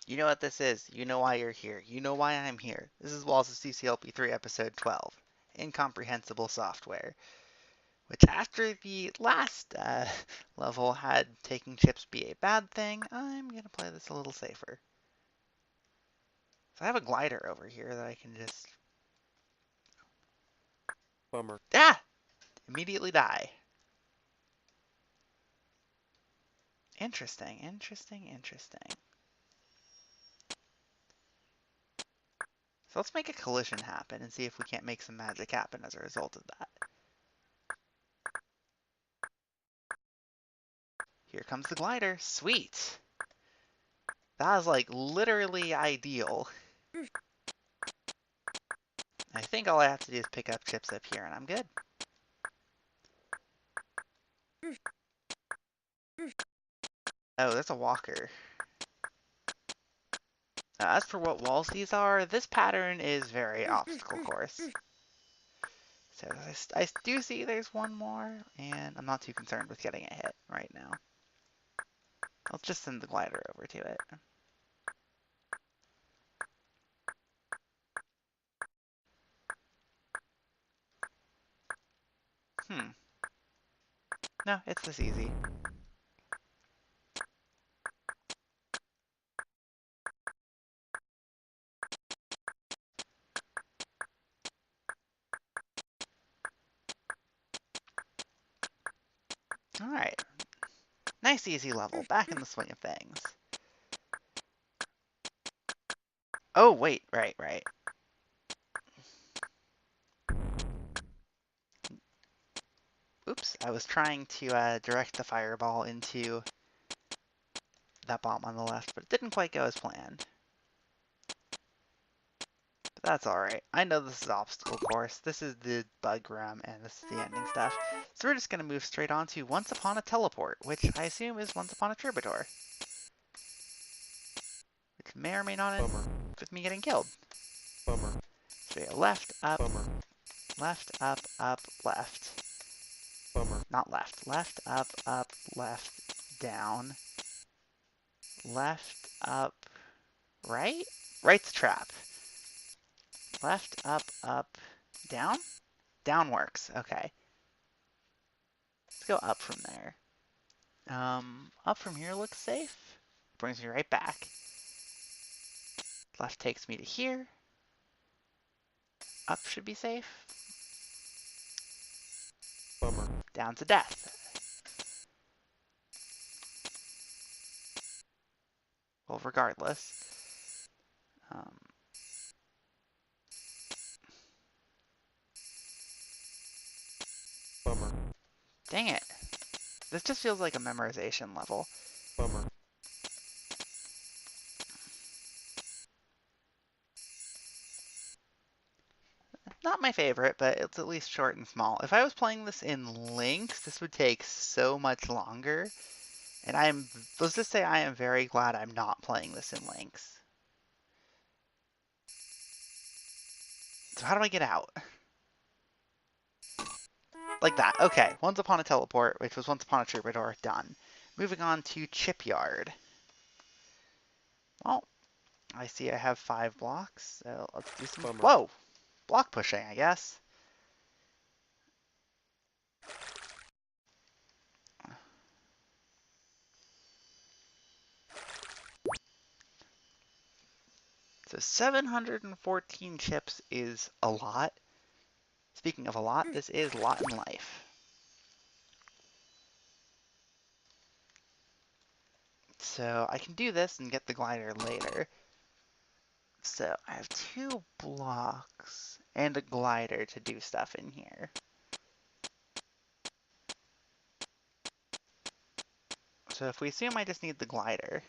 You know what this is. You know why you're here. You know why I'm here. This is WoCCLP3 episode 12, Incomprehensible Software, which after the last level had taking chips be a bad thing, I'm going to play this a little safer. So I have a glider over here that I can just, Bummer. immediately die. Interesting, interesting, interesting. So let's make a collision happen and see if we can't make some magic happen as a result of that. Here comes the glider. Sweet. That is like literally ideal. I think all I have to do is pick up chips up here and I'm good. Oh, there's a walker. As for what walls these are, this pattern is very obstacle course. So I do see there's one more, and I'm not too concerned with getting a hit right now. Let's just send the glider over to it. No, it's this easy. Alright. Nice easy level. Back in the swing of things. Oh, wait. Right. Oops. I was trying to direct the fireball into that bomb on the left, but it didn't quite go as planned. But that's alright. I know this is obstacle course. This is the bug room, and this is the ending stuff. So we're just going to move straight on to Once Upon a Teleport, which I assume is Once Upon a Troubadour. Which may or may not end with me getting killed. Bummer. So we go left, up, Bummer. left, up, left. Bummer. Not left. Left, up, left, down. Left, up, right? Right's trap. Left, up, down? Down works. Okay. Let's go up from there. Up from here looks safe. Brings me right back. Left takes me to here. Up should be safe. Bummer. Down to death. Well, regardless. Bummer. Dang it. This just feels like a memorization level. Bummer. Not my favorite, but it's at least short and small. If I was playing this in links, this would take so much longer. And let's just say I am very glad I'm not playing this in links. So how do I get out? Like that. Okay, Once Upon a Teleport, which was Once Upon a Troubadour, done. Moving on to Chipyard. Well, I see I have 5 blocks, so let's do some... Bummer. Whoa! Block pushing, I guess. So 714 chips is a lot. Speaking of a lot, this is a lot in life. So I can do this and get the glider later. So I have 2 blocks and a glider to do stuff in here. So if we assume I just need the glider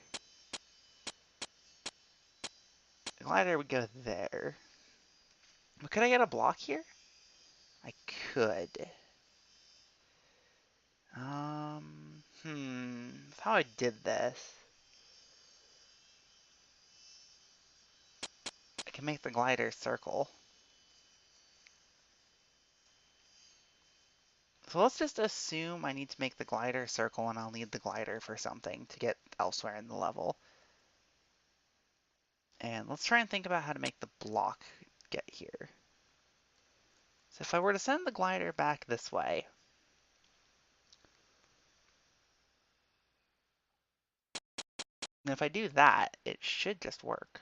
would go there. But could I get a block here? I could. That's how I did this. I can make the glider circle. So let's just assume I need to make the glider circle and I'll need the glider for something to get elsewhere in the level. And let's try and think about how to make the block get here. So if I were to send the glider back this way, and if I do that, it should just work.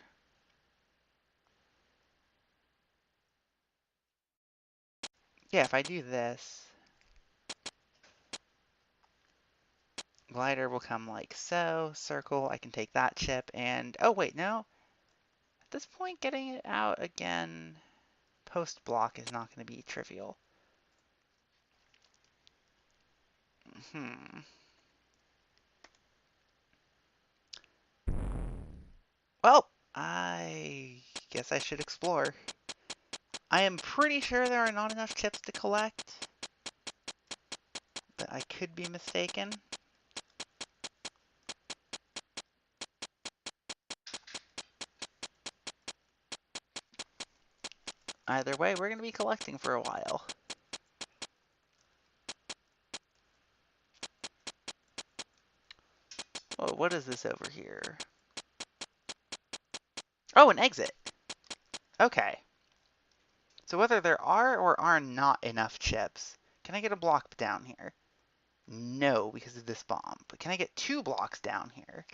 Yeah, if I do this, glider will come like so, circle, I can take that chip, and oh wait, no. At this point, getting it out again post block is not going to be trivial. Hmm. Well, I guess I should explore. I am pretty sure there are not enough chips to collect, but I could be mistaken. Either way, we're going to be collecting for a while. Oh, what is this over here? Oh, an exit. Okay. So whether there are or are not enough chips, can I get a block down here? No, because of this bomb. But can I get 2 blocks down here?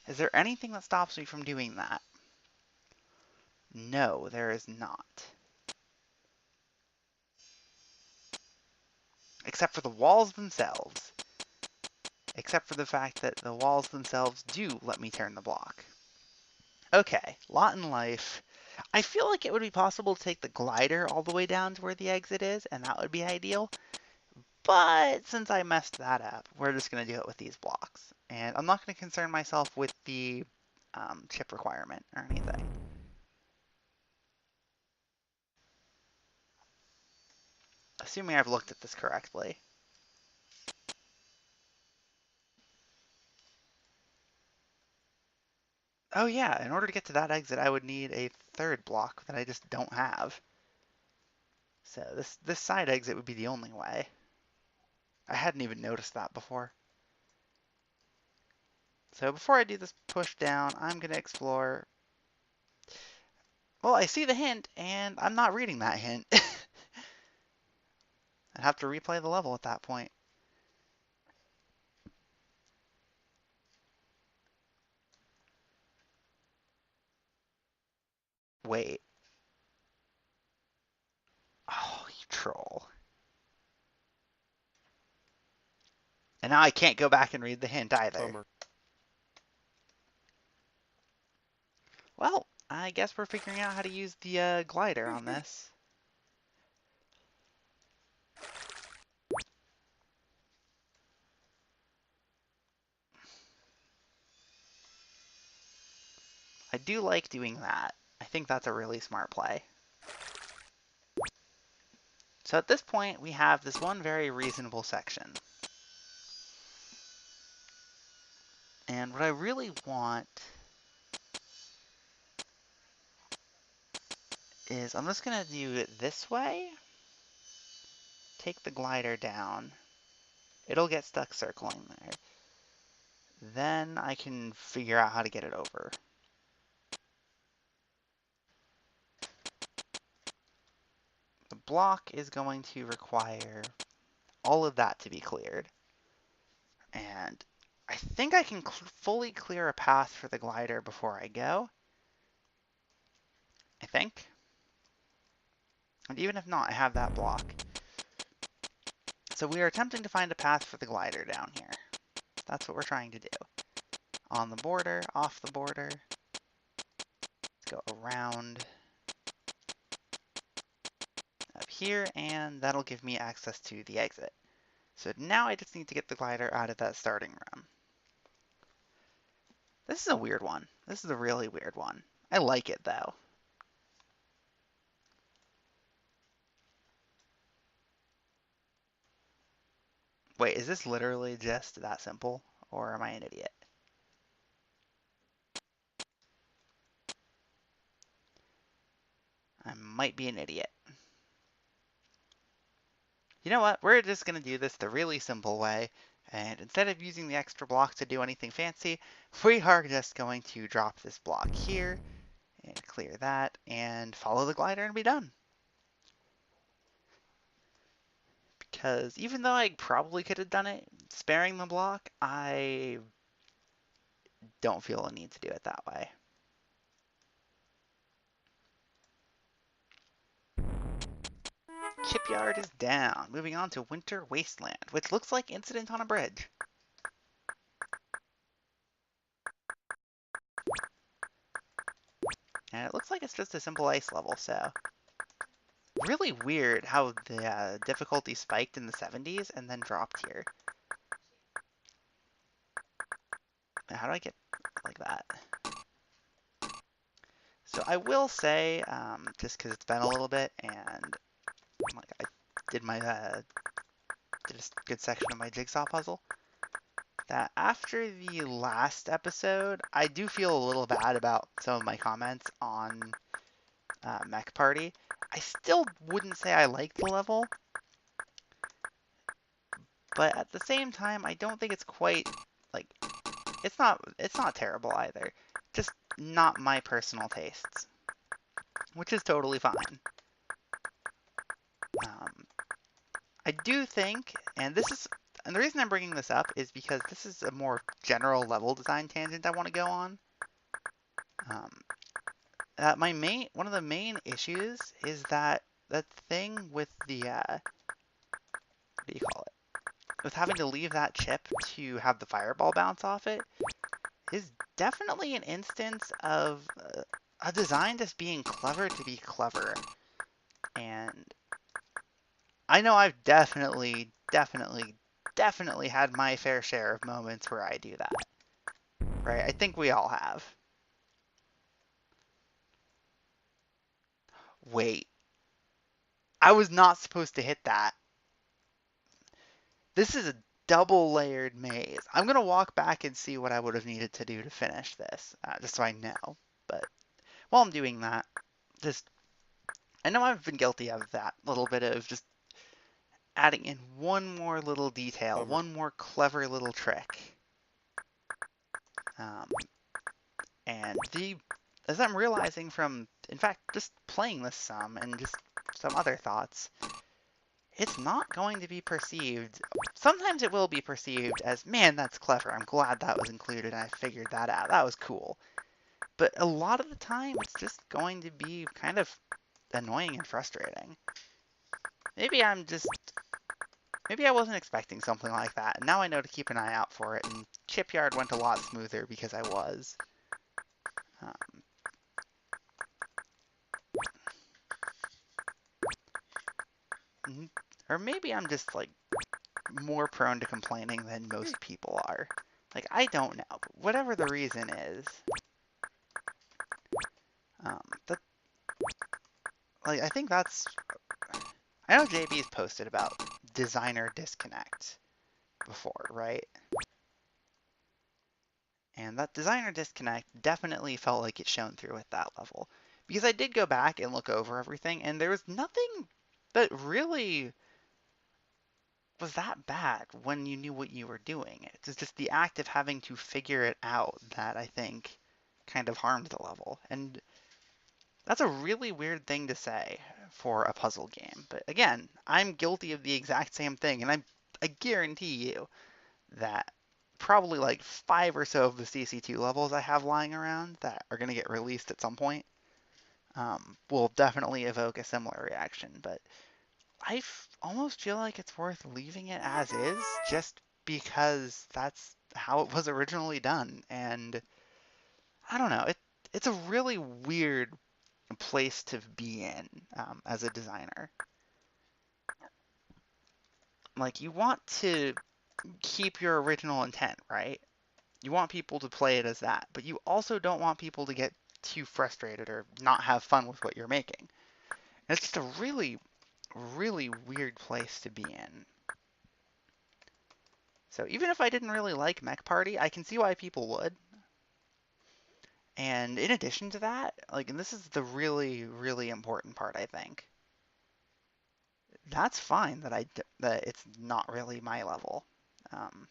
Is there anything that stops me from doing that? No, there is not. Except for the walls themselves. Except for the fact that the walls themselves do let me turn the block. Okay, lot in life. I feel like it would be possible to take the glider all the way down to where the exit is, and that would be ideal. But since I messed that up, we're just going to do it with these blocks. And I'm not going to concern myself with the chip requirement or anything. Assuming I've looked at this correctly. Oh yeah, in order to get to that exit, I would need a 3rd block that I just don't have. So this side exit would be the only way. I hadn't even noticed that before. So before I do this push down, I'm going to explore. Well, I see the hint, and I'm not reading that hint. I'd have to replay the level at that point. Wait. Oh, you troll. And now I can't go back and read the hint either. Bummer. Well, I guess we're figuring out how to use the glider on this. I do like doing that. I think that's a really smart play. So at this point, we have this one very reasonable section. And what I really want is I'm just going to do it this way. Take the glider down. It'll get stuck circling there. Then I can figure out how to get it over. The block is going to require all of that to be cleared. And I think I can fully clear a path for the glider before I go. I think. And even if not, I have that block. So we are attempting to find a path for the glider down here. That's what we're trying to do. On the border, off the border. Let's go around up here, and that'll give me access to the exit. So now I just need to get the glider out of that starting room. This is a weird one. This is a really weird one. I like it, though. Wait, is this literally just that simple? Or am I an idiot? I might be an idiot. You know what? We're just going to do this the really simple way. And instead of using the extra block to do anything fancy, we are just going to drop this block here, And clear that and follow the glider and be done. Because even though I probably could have done it sparing the block, I don't feel a need to do it that way. Shipyard is down. Moving on to Winter Wasteland, which looks like Incident on a Bridge. And it looks like it's just a simple ice level, so really weird how the difficulty spiked in the 70s and then dropped here. How do I get like that? So I will say, just because it's been a little bit, and like I did my did a good section of my jigsaw puzzle, that after the last episode, I do feel a little bad about some of my comments on Mech Party. I still wouldn't say I like the level, but at the same time, I don't think it's quite like it's not terrible either. Just not my personal tastes, which is totally fine. Um, I do think, and the reason I'm bringing this up is because this is a more general level design tangent I want to go on. Um, one of the main issues is that thing with the what do you call it? With having to leave that chip to have the fireball bounce off it is definitely an instance of a design just being clever to be clever. And I know I've definitely had my fair share of moments where I do that. Right? I think we all have. Wait, I was not supposed to hit that. This is a double layered maze. I'm going to walk back and see what I would have needed to do to finish this, just so I know. But while I'm doing that, just I know I've been guilty of that little bit of just adding in one more little detail, Bummer. one more clever little trick. Um, and as I'm realizing from, in fact, just playing this some and just some other thoughts, it's not going to be perceived. Sometimes it will be perceived as, man, that's clever. I'm glad that was included and I figured that out. That was cool. But a lot of the time, it's just going to be kind of annoying and frustrating. Maybe I'm just Maybe I wasn't expecting something like that, and now I know to keep an eye out for it, and Shipyard went a lot smoother because I was. Um, or maybe I'm just, like, more prone to complaining than most people are. Like, I don't know, but whatever the reason is, that, like, I think that's... I know JB's posted about designer disconnect before, right? And that designer disconnect definitely felt like it shone through at that level. Because I did go back and look over everything, and there was nothing that really was that bad when you knew what you were doing. It's just the act of having to figure it out that I think kind of harmed the level. And that's a really weird thing to say for a puzzle game. But again, I'm guilty of the exact same thing, and I guarantee you that probably like 5 or so of the CC2 levels I have lying around that are going to get released at some point will definitely evoke a similar reaction. But almost feel like it's worth leaving it as is just because that's how it was originally done. And I don't know, it's a really weird place to be in as a designer. Like, you want to keep your original intent, right? You want people to play it as that, but you also don't want people to get too frustrated or not have fun with what you're making. And it's just a really, really weird place to be in. So even if I didn't really like Mech Party, I can see why people would. And in addition to that, like, and this is the really, really important part, I think. That's fine that that it's not really my level. Um,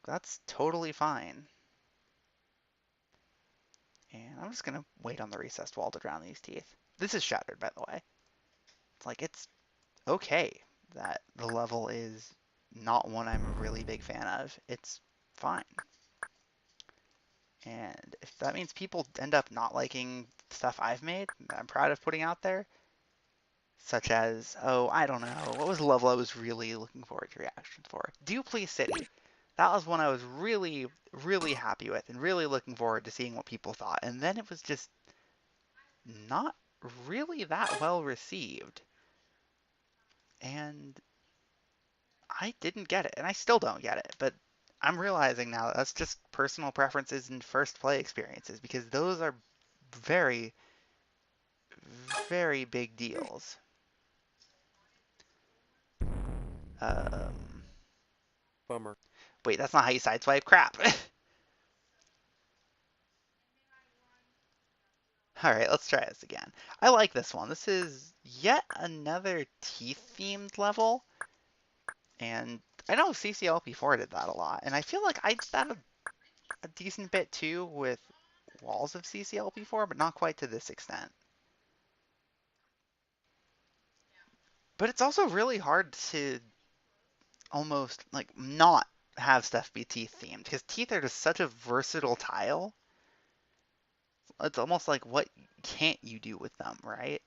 that's totally fine. And I'm just gonna wait on the recessed wall to drown these teeth. This is shattered, by the way. It's like it's okay that the level is not one I'm a really big fan of. It's fine. And if that means people end up not liking stuff I've made, that I'm proud of putting out there, such as, oh, I don't know, what was the level I was really looking forward to reactions for? Do Please City. That was one I was really, really happy with and really looking forward to seeing what people thought. And then it was just not really that well received. And I didn't get it, and I still don't get it. But I'm realizing now that that's just personal preferences and first play experiences because those are very, very big deals. Um, Bummer. wait, that's not how you sideswipe. Crap. All right, let's try this again. I like this one. This is yet another teeth-themed level, and I know CCLP4 did that a lot, and I feel like I did that a decent bit too with walls of CCLP4, but not quite to this extent. But it's also really hard to almost like not have stuff be teeth themed because teeth are just such a versatile tile. It's almost like what can't you do with them, right?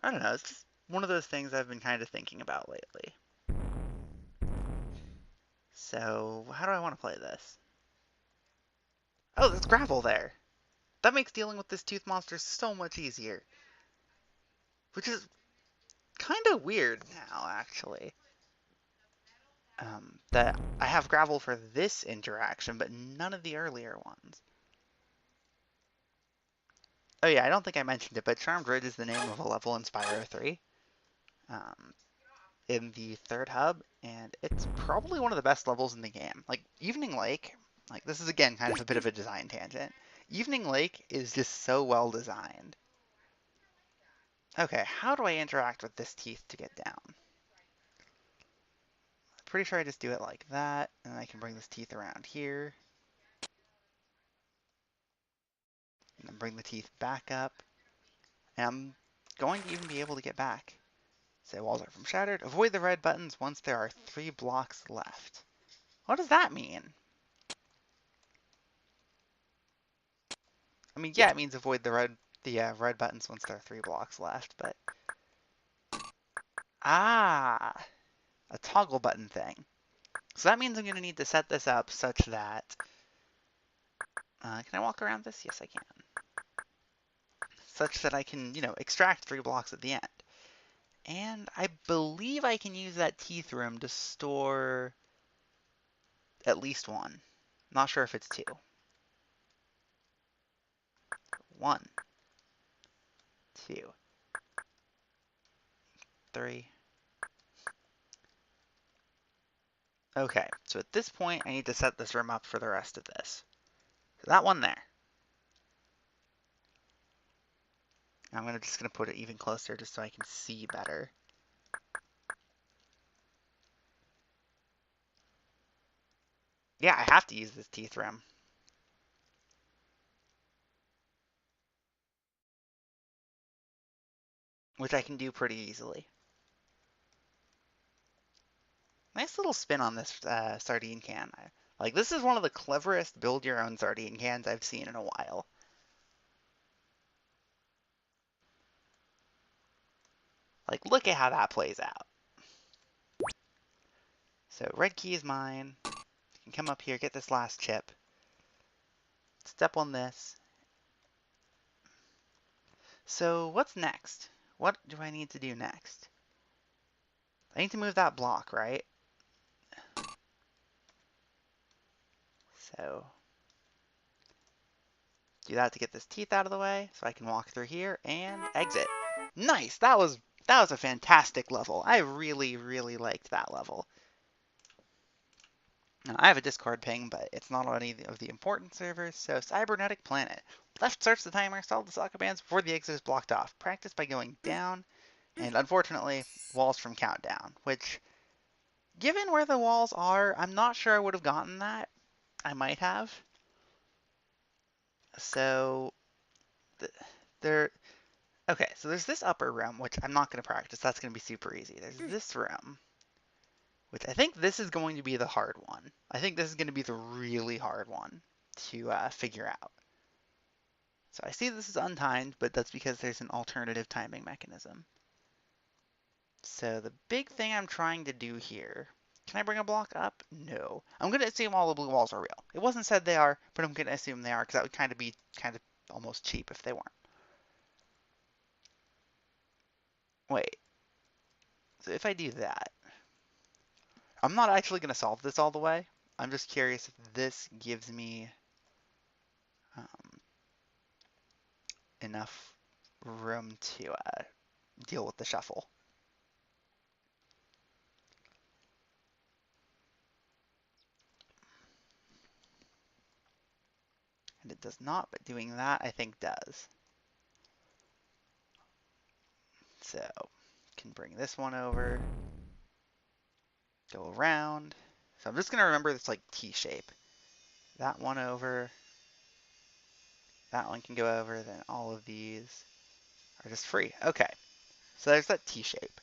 I don't know. It's just one of those things I've been kind of thinking about lately. So, how do I want to play this? Oh, there's gravel there. That makes dealing with this tooth monster so much easier. Which is kind of weird now, actually. That I have gravel for this interaction, but none of the earlier ones. Oh yeah, I don't think I mentioned it, but Charmed Ridge is the name of a level in Spyro 3. Um, in the third hub, and it's probably one of the best levels in the game. Like Evening Lake, like this is again kind of a bit of a design tangent. Evening Lake is just so well designed. Okay, how do I interact with this teeth to get down? I'm pretty sure I just do it like that, and I can bring this teeth around here, and then bring the teeth back up, and I'm going to even be able to get back. Say walls are from shattered. Avoid the red buttons once there are 3 blocks left. What does that mean? I mean, yeah, it means avoid the red buttons once there are 3 blocks left, but ah, a toggle button thing. So that means I'm going to need to set this up such that can I walk around this? Yes, I can. Such that I can, extract 3 blocks at the end. And I believe I can use that teeth room to store at least 1. Not sure if it's 2. 1, 2, 3. Okay, so at this point, I need to set this room up for the rest of this. So that one there. I'm just gonna put it even closer just so I can see better. Yeah, I have to use this teeth rim, which I can do pretty easily. Nice little spin on this sardine can. Like, this is one of the cleverest build-your-own sardine cans I've seen in a while. Like, look at how that plays out. So, red key is mine. I can come up here, get this last chip. Step on this. So, what's next? What do I need to do next? I need to move that block, right? So, do that to get this teeth out of the way so I can walk through here and exit. Nice! That was a fantastic level. I really, really liked that level. Now, I have a Discord ping, but it's not on any of the important servers, so Cybernetic Planet. Left starts the timer, solve the soccer bands before the exit is blocked off. Practice by going down, and unfortunately, walls from countdown, which, given where the walls are, I'm not sure I would have gotten that. I might have. So, th there, okay, so there's this upper room, which I'm not going to practice. That's going to be super easy. There's this room, which I think this is going to be the hard one. I think this is going to be the really hard one to figure out. So I see this is untimed, but that's because there's an alternative timing mechanism. So the big thing I'm trying to do here, can I bring a block up? No. I'm going to assume all the blue walls are real. It wasn't said they are, but I'm going to assume they are because that would kind of be almost cheap if they weren't. Wait, so if I do that, I'm not actually going to solve this all the way. I'm just curious if this gives me um, enough room to deal with the shuffle. And it does not, but doing that I think does. So, can bring this one over, go around. So I'm just going to remember this like T shape. That one over, that one can go over, then all of these are just free. Okay, so there's that T shape.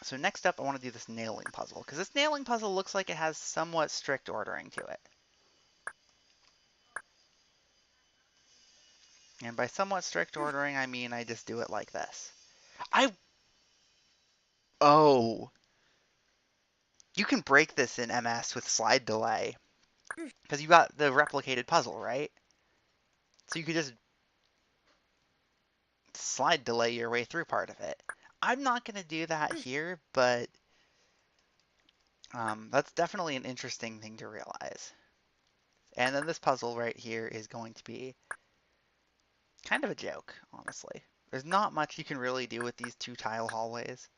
So next up I want to do this nailing puzzle, because this nailing puzzle looks like it has somewhat strict ordering to it. And by somewhat strict ordering, I mean I just do it like this. Oh, you can break this in MS with slide delay, because you got the replicated puzzle, right? So you could just slide delay your way through part of it. I'm not going to do that here, but that's definitely an interesting thing to realize. And then this puzzle right here is going to be kind of a joke, honestly. There's not much you can really do with these two tile hallways.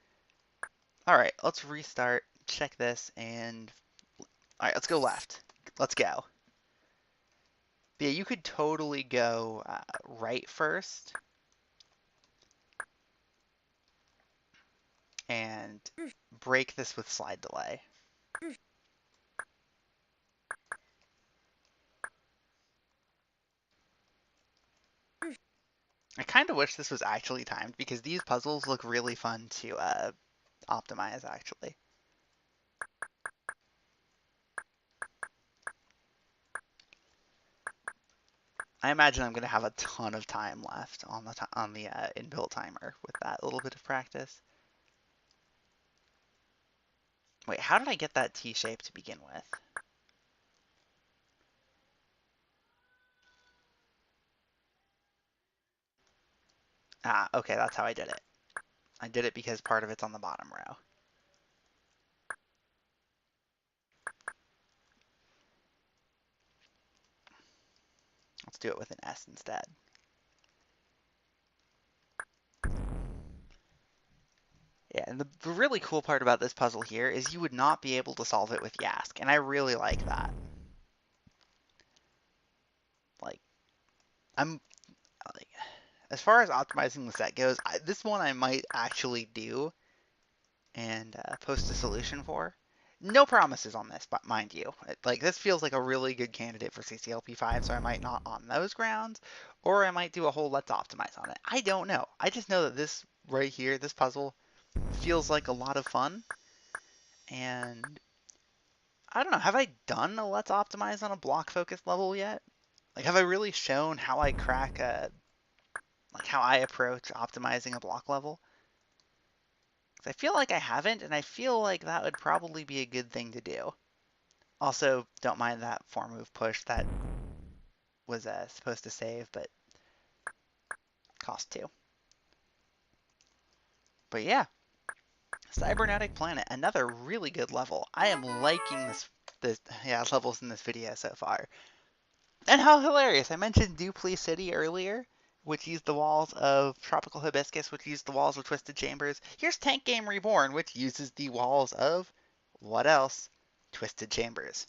All right, let's restart, check this, and all right, let's go left. Let's go. Yeah, you could totally go right first and break this with slide delay. I kind of wish this was actually timed because these puzzles look really fun to optimize, actually. I imagine I'm going to have a ton of time left on the inbuilt timer with that little bit of practice. Wait, how did I get that T shape to begin with? Ah, okay, that's how I did it. I did it because part of it's on the bottom row. Let's do it with an S instead. Yeah, and the really cool part about this puzzle here is you would not be able to solve it with Yask, and I really like that. Like, I'm like, as far as optimizing the set goes, this one I might actually do and post a solution for. No promises on this, but mind you, like this feels like a really good candidate for CCLP5, so I might not on those grounds, or I might do a whole let's optimize on it. I don't know. I just know that this right here, this puzzle, feels like a lot of fun, and I don't know. Have I done a let's optimize on a block focus level yet? Like, have I really shown how I crack like how I approach optimizing a block level? I feel like I haven't, and I feel like that would probably be a good thing to do. Also, don't mind that 4-move push that was supposed to save, but cost 2. But yeah, Cybernetic Planet, another really good level. I am liking this levels in this video so far. And how hilarious! I mentioned Dupley City earlier, which used the walls of Tropical Hibiscus, which used the walls of Twisted Chambers. Here's Tank Game Reborn, which uses the walls of What else? Twisted chambers.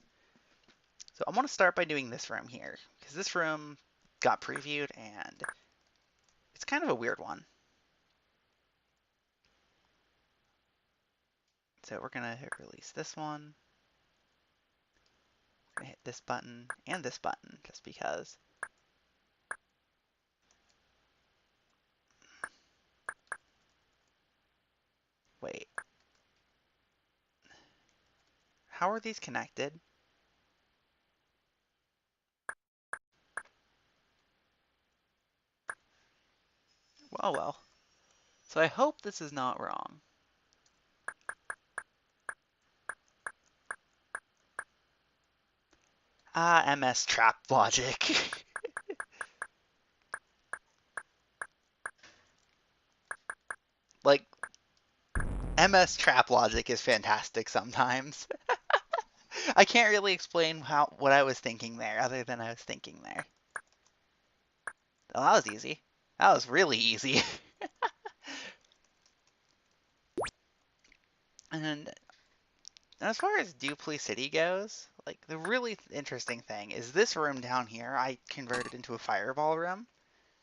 So I'm going to start by doing this room here, because this room got previewed and it's kind of a weird one. So we're going to release this one. We're going to hit this button and this button, just because. Wait, how are these connected? Oh well. So I hope this is not wrong. Ah, MS trap logic. Like, MS trap logic is fantastic sometimes. I can't really explain what I was thinking there, other than I was thinking there. Oh, that was easy. That was really easy. And as far as duplicity goes, like the really interesting thing is this room down here, I converted into a fireball room,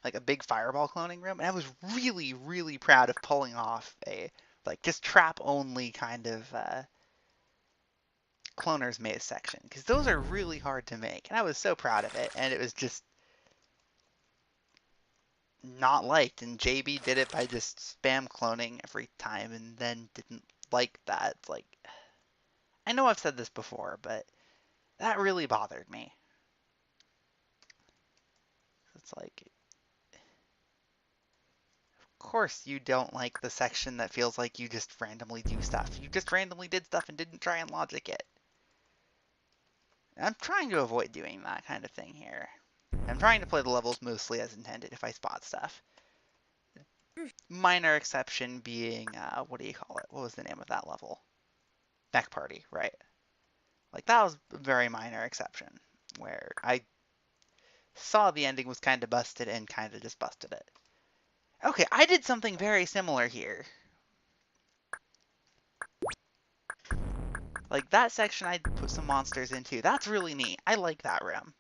like a big fireball cloning room, and I was really, really proud of pulling off a like just trap only kind of cloner's maze section, because those are really hard to make, and I was so proud of it, and it was just not liked, and JB did it by just spam cloning every time and then didn't like that. It's like, I know I've said this before, but that really bothered me. It's like, of course you don't like the section that feels like you just randomly do stuff. You just randomly did stuff and didn't try and logic it. I'm trying to avoid doing that kind of thing here. I'm trying to play the levels mostly as intended if I spot stuff. Minor exception being, what do you call it? What was the name of that level? Mech Party, right? Like, that was a very minor exception where I saw the ending was kind of busted and kind of just busted it. Okay, I did something very similar here. Like, that section I put some monsters into. That's really neat. I like that room.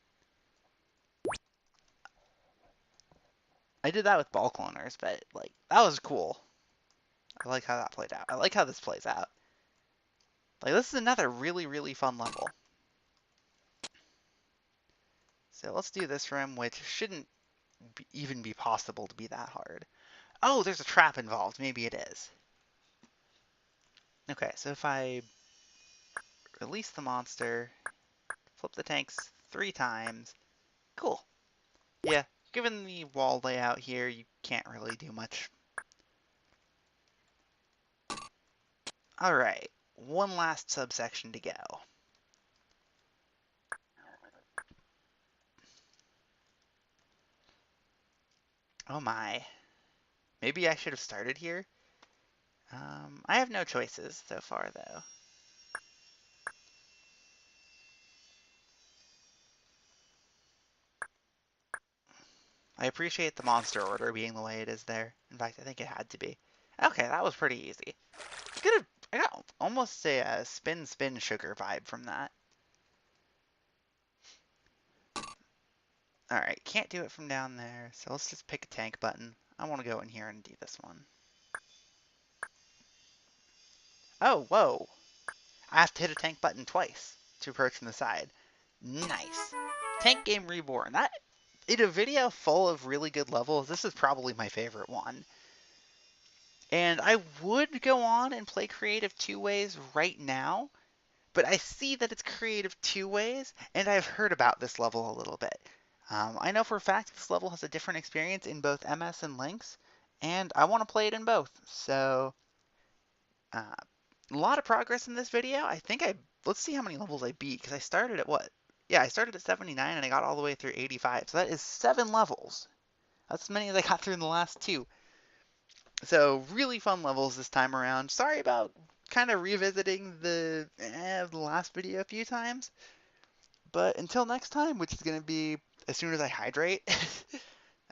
I did that with ball cloners, but, like, that was cool. I like how that played out. I like how this plays out. Like, this is another really, really fun level. So let's do this room, which shouldn't even be possible to be that hard. Oh, there's a trap involved. Maybe it is. Okay, so if I release the monster, flip the tanks 3 times. Cool. Yeah, given the wall layout here, you can't really do much. Alright, one last subsection to go. Oh my. Maybe I should have started here? I have no choices so far, though. I appreciate the monster order being the way it is there. In fact, I think it had to be. Okay, that was pretty easy. I got almost a spin spin sugar vibe from that. Alright, can't do it from down there, so let's just pick a tank button. I want to go in here and do this one. Oh, whoa! I have to hit a tank button twice to approach from the side. Nice. Tank Game Reborn. That, in a video full of really good levels, this is probably my favorite one. And I would go on and play creative two ways right now, but I see that it's creative two ways, and I've heard about this level a little bit. I know for a fact this level has a different experience in both MS and Lynx, and I want to play it in both. So, uh, a lot of progress in this video. Let's see how many levels I beat, because I started at what? Yeah, I started at 79 and I got all the way through 85. So that is 7 levels. That's as many as I got through in the last 2. So really fun levels this time around. Sorry about kind of revisiting the last video a few times. But until next time, which is going to be as soon as I hydrate,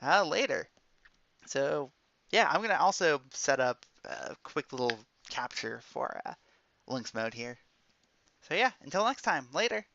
later. So yeah, I'm going to also set up a quick little capture for Lynx mode here. So yeah, until next time, later.